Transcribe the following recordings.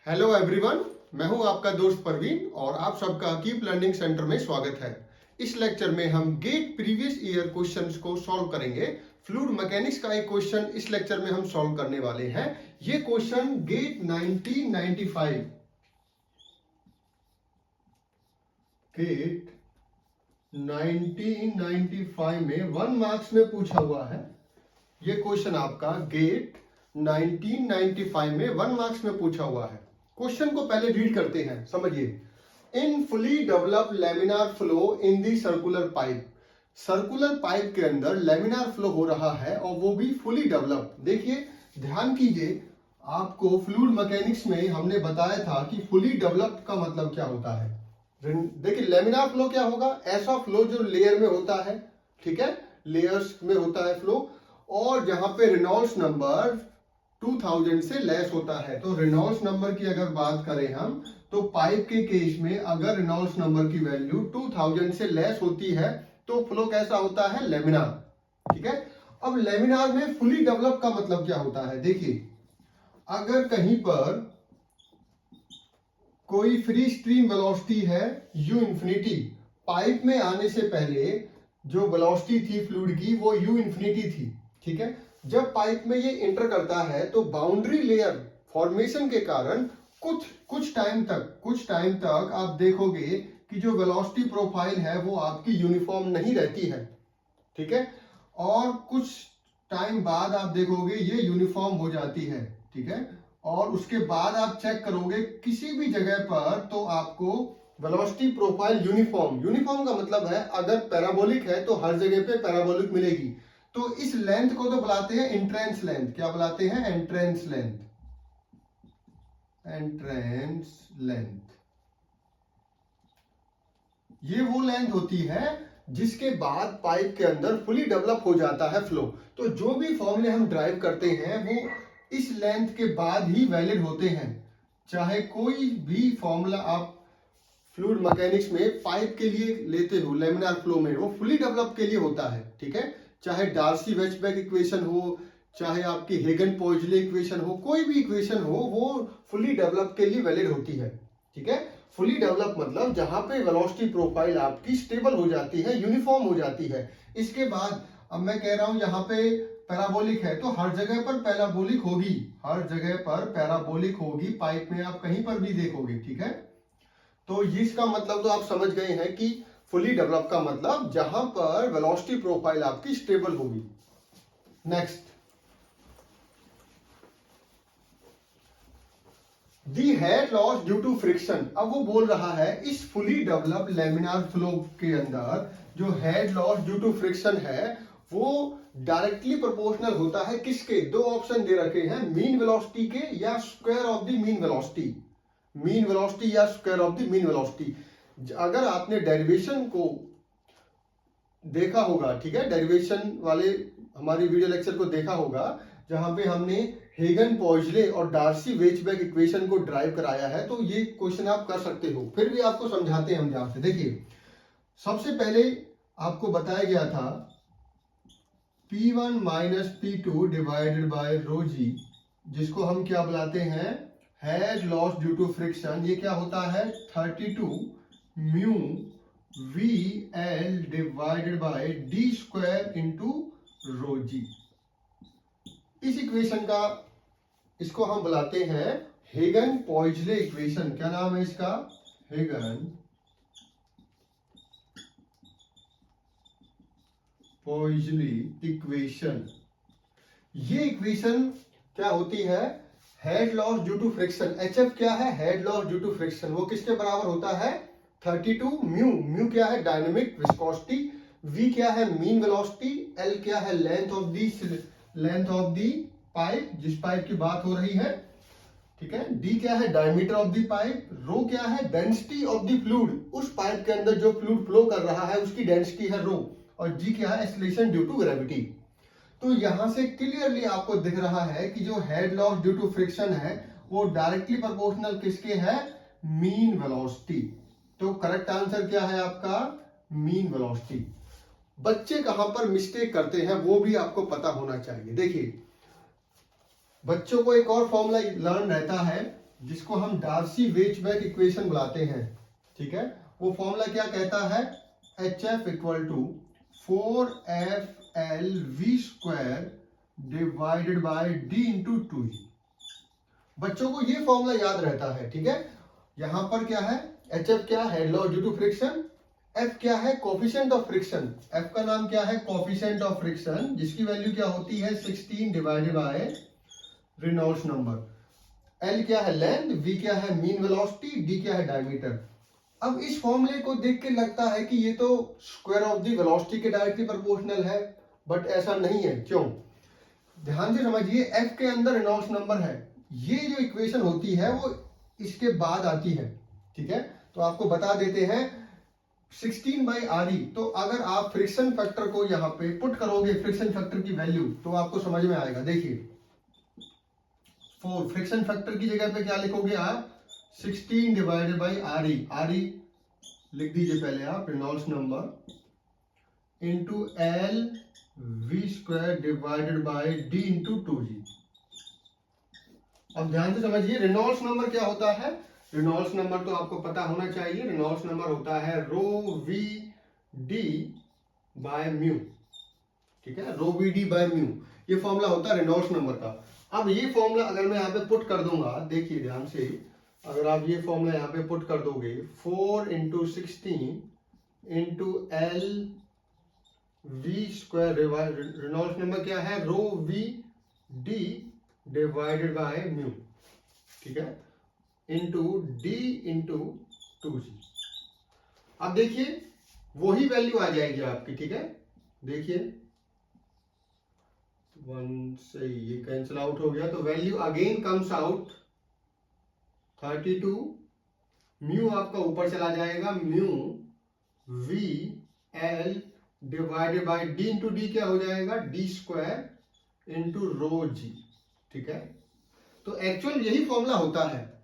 Hello everyone, मैं हूं आपका दोस्त परवीन और आप सबका कीप लर्निंग सेंटर में स्वागत है। इस लेक्चर में हम गेट प्रीवियस ईयर क्वेश्चंस को सॉल्व करेंगे। फ्लूइड मैकेनिक्स का एक क्वेश्चन इस लेक्चर में हम सॉल्व करने वाले हैं। ये क्वेश्चन गेट 1995 गेट 1995 में 1 मार्क्स में पूछा हुआ है। ये क्वेश्चन आपका गेट 1995 में 1 मार्क्स में पूछा हुआ है। क्वेश्चन को पहले रीड करते हैं, समझिए। इन fully developed laminar flow in the circular pipe, circular pipe के अंदर लेमिनार फ्लो हो रहा है और वो भी फुली डेवलप्ड। देखिए, ध्यान कीजिए, आपको फ्लूइड मैकेनिक्स में हमने बताया था कि फुली डेवलप्ड का मतलब क्या होता है। देखिए, लेमिनार फ्लो क्या होगा? ऐसा फ्लो जो लेयर में होता है, ठीक है, लेयर्स में होता है फ्लो, और जहां पे रेनॉल्ड्स नंबर 2000 से लेस होता है। तो रेनॉल्ड्स नंबर की अगर बात करें हम, तो पाइप के केस में अगर रेनॉल्ड्स नंबर की वैल्यू 2000 से लेस होती है तो फ्लो कैसा होता है? लेमिनार। ठीक है। अब लेमिनार में फुली डेवलप का मतलब क्या होता है? देखिए, अगर कहीं पर कोई फ्री स्ट्रीम वेलोसिटी है u इंफिनिटी, पाइप में आने से पहले जो वेलोसिटी थी फ्लूइड की वो u इंफिनिटी थी। ठीक है। जब पाइप में ये इंटर करता है तो बाउंड्री लेयर फॉर्मेशन के कारण कुछ टाइम तक आप देखोगे कि जो वेलोसिटी प्रोफाइल है वो आपकी यूनिफॉर्म नहीं रहती है। ठीक है। और कुछ टाइम बाद आप देखोगे ये यूनिफॉर्म हो जाती है। ठीक है। और उसके बाद आप चेक करोगे किसी भी जगह पर तो आपको वेलोसिटी प्रोफाइल यूनिफॉर्म का मतलब है अगर पैराबोलिक है तो हर जगह पे पैराबोलिक मिलेगी। तो इस लेंथ को तो बुलाते हैं एंट्रेंस लेंथ। क्या बुलाते हैं? Entrance length. ये वो लेंथ होती है जिसके बाद पाइप के अंदर फुली डेवलप हो जाता है फ्लो। तो जो भी फॉर्मूले हम ड्राइव करते हैं वो इस लेंथ के बाद ही वैलिड होते हैं। चाहे कोई भी फॉर्मूला आप फ्लूइड मैकेनिक्स में पाइप के लिए लेते हो, लेमिनार फ्लो में, वो फुली डेवलप के लिए होता है। ठीक है। चाहे डार्सी-वेचबर्ग इक्वेशन हो, चाहे आपकी हेगन-पोइजले इक्वेशन हो, कोई भी इक्वेशन हो, वो फुली डेवलप के लिए वैलिड होती है। ठीक है। फुली डेवलप मतलब जहां पे वेलोसिटी प्रोफाइल आपकी स्टेबल हो जाती है, यूनिफॉर्म हो जाती है। इसके बाद अब मैं कह रहा हूं यहाँ पे पैराबोलिक है तो हर जगह पर पैराबोलिक होगी, हर जगह पर पैराबोलिक होगी, पाइप में आप कहीं पर भी देखोगे। ठीक है। तो इसका मतलब तो आप समझ गए हैं कि फुली डेवलप का मतलब जहां पर वेलोसिटी प्रोफाइल आपकी स्टेबल होगी। Next, the head loss due to friction. अब वो बोल रहा है इस फुली डेवलप्ड लेमिनार फ्लो के अंदर जो head loss due to friction है वो डायरेक्टली प्रोपोर्शनल होता है किसके? दो ऑप्शन दे रखे हैं, मीन वेलोसिटी के या square of the mean velocity. Mean velocity या square of the mean velocity. अगर आपने डेरिवेशन को देखा होगा, ठीक है, डेरिवेशन वाले हमारी वीडियो लेक्चर को देखा होगा जहां पे हमने हेगन-पोइजले और डार्सी-वेचबर्ग इक्वेशन को ड्राइव कराया है, तो ये क्वेश्चन आप कर सकते हो। फिर भी आपको समझाते हैं हम ध्यान से। देखिए, सबसे पहले आपको बताया गया था P1 minus P2 divided by rho g, जिसको हम क्या बुलाते हैं? Head loss due to friction. ये क्या होता है? 32 mu v L divided by D square into rho g. इस इक्वेशन का, इसको हम बुलाते हैं हेगन-पोइजले इक्वेशन। क्या नाम है इसका? Hagen Poiseuille equation. ये इक्वेशन क्या होती है? Head loss due to friction. HF क्या है? Head loss due to friction. वो किसके बराबर होता है? 32 म्यू। म्यू क्या है? Dynamic viscosity. V क्या है? Mean velocity. L क्या है? लेंथ ऑफ दी पाइप, जिस पाइप की बात हो रही है। ठीक है। D क्या है? Diameter of the pipe. Rho क्या है? Density of the fluid. उस पाइप के अंदर जो फ्लूइड फ्लो कर रहा है उसकी डेंसिटी है रो। और G क्या है? Acceleration due to gravity. तो यहां से क्लियरली आपको दिख रहा है कि जो head loss due to friction है वो डायरेक्टली प्रोपोर्शनल किसके है? Mean velocity. तो करेक्ट आंसर क्या है आपका? Mean velocity. बच्चे कहां पर मिस्टेक करते हैं वो भी आपको पता होना चाहिए। देखिए, बच्चों को एक और फॉर्मूला लर्न रहता है जिसको हम डार्सी-वेचबैक इक्वेशन बुलाते हैं, ठीक है, वो फॉर्मूला क्या कहता है, HF equal to 4FL_V² divided by D into 2E। बच्चों को ये फॉर्मूला याद रहता है, ठीक है। यहां पर क्या है, HF क्या है, head loss due to friction, F क्या है, कोफिशिएंट ऑफ फ्रिक्शन, F का नाम क्या है, कोफिशिएंट ऑफ फ्रिक्शन, जिसकी वैल्यू क्या होती है 16 divided by Reynolds number, L क्या है लेंथ, V क्या है मीन वेलोसिटी, D क्या है डायमीटर। अब इस फॉर्मूले को देख के लगता है कि ये तो स्क्वायर ऑफ द वेलोसिटी के डायरेक्टली प्रोपोर्शनल है, बट ऐसा नहीं है। क्यों, ध्यान से समझिए, F के अंदर रेनॉल्ड्स नंबर है, ये जो इक्वेशन होती है वो इसके बाद आती है, ठीक है। तो आपको बता देते हैं 16/RE। तो अगर आप फ्रिक्शन फैक्टर को यहाँ पे पुट करोगे, फ्रिक्शन फैक्टर की वैल्यू, तो आपको समझ में आएगा। देखिए 4 फ्रिक्शन फैक्टर की जगह पे क्या लिखोगे आप, 16 डिवाइडेड बाई RE, RE लिख दीजिए पहले आप, Reynolds number into LV² divided by D into 2G। अब ध्यान से समझिए, रेनॉल्ड्स नंबर क्या होता है, रेनॉल्ड्स नंबर तो आपको पता होना चाहिए, रेनॉल्ड्स नंबर होता है ρVD बाय म्यू, ठीक है, ρVD बाय म्यू, ये फॉर्मूला होता है रेनॉल्ड्स नंबर का। अब ये फॉर्मूला अगर मैं यहाँ पे पुट कर दूंगा, देखिए ध्यान से, अगर आप ये फॉर्मूला यहाँ पे पुट कर दोगे, 4 into 16 into LV², Reynolds number क्या है, ρVD डिवाइडेड बाय म्यू, ठीक है, इंटू D इंटू 2G। अब देखिए वही वैल्यू आ जाएगी आपकी, ठीक है, देखिए 1 से ये कैंसिल आउट हो गया, तो value again comes out 32, mu आपका ऊपर चला जाएगा, mu VL divided by D into D क्या हो जाएगा, D² इंटू ρG, ठीक है। तो एक्चुअल यही फॉर्मूला होता है,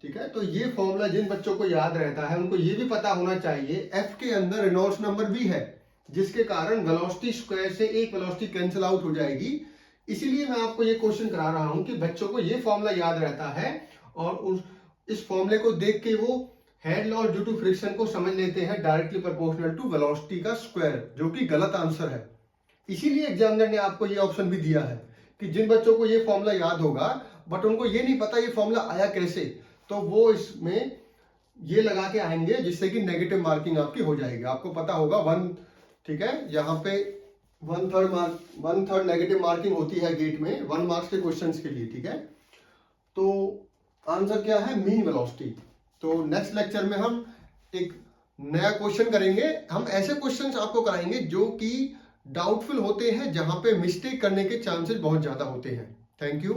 ठीक है। तो ये फॉर्मूला जिन बच्चों को याद रहता है उनको ये भी पता होना चाहिए, F के अंदर रेनॉल्ड्स नंबर भी है, जिसके कारण वेलोसिटी स्क्वायर से एक वेलोसिटी कैंसिल आउट हो जाएगी। इसीलिए मैं आपको ये क्वेश्चन करा रहा हूं कि बच्चों को ये फॉर्मूला याद रहता है और इस फॉर्मूले को देख के वो head loss due to friction को समझ लेते हैं डायरेक्टली प्रोपोर्शनल टू वेलोसिटी का स्क्वायर, जो कि गलत आंसर है। इसीलिए एग्जामिनर ने आपको ये ऑप्शन भी दिया है कि जिन बच्चों को ये फॉर्मूला याद होगा बट उनको ये नहीं पता ये फॉर्मूला आया कैसे, तो वो इसमें ये लगा के आएंगे, जिससे कि नेगेटिव मार्किंग आपकी हो जाएगी। आपको पता होगा 1, ठीक है, यहाँ पे 1/3 नेगेटिव मार्किंग होती है गेट में 1 मार्क्स के क्वेश्चंस के लिए, ठीक है। तो आंसर क्या है, मीन वेलोसिटी। तो नेक्स्ट लेक्चर में हम एक नया क्वेश्चन करेंगे, हम ऐसे क्वेश्चंस आपको कराएंगे जो कि डाउटफुल होते हैं, जहां पे मिस्टेक करने के चांसेस बहुत ज्यादा होते हैं। Thank you.